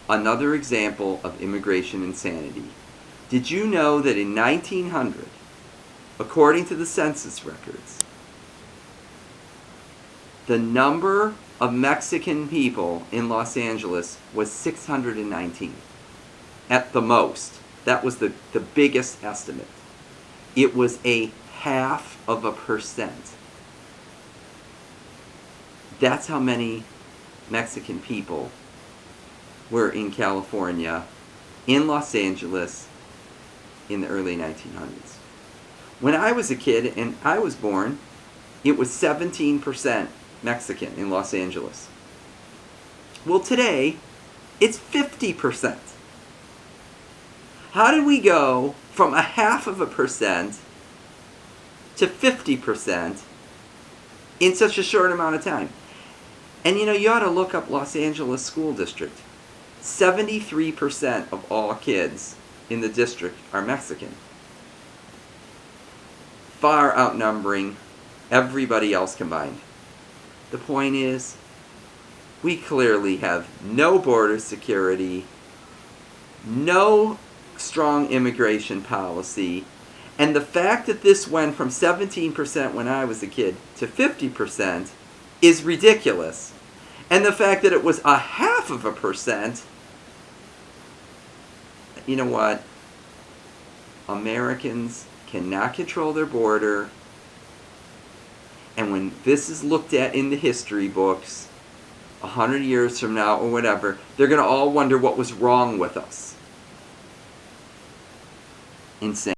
another example of immigration insanity. Did you know that in 1900, according to the census records, the number of Mexican people in Los Angeles was 619 at the most? That was the biggest estimate. It was a 0.5%. That's how many Mexican people were in California, in Los Angeles, in the early 1900s. When I was a kid and I was born, it was 17% Mexican in Los Angeles. Well, today, it's 50%. How did we go from 0.5% to 50% in such a short amount of time? And you ought to look up Los Angeles School District. 73% of all kids in the district are Mexican, far outnumbering everybody else combined. The point is, we clearly have no border security, no strong immigration policy, and the fact that this went from 17% when I was a kid to 50% is ridiculous. And the fact that it was 0.5%, you know what? Americans cannot control their border. And when this is looked at in the history books, 100 years from now or whatever, they're going to all wonder what was wrong with us. Insane.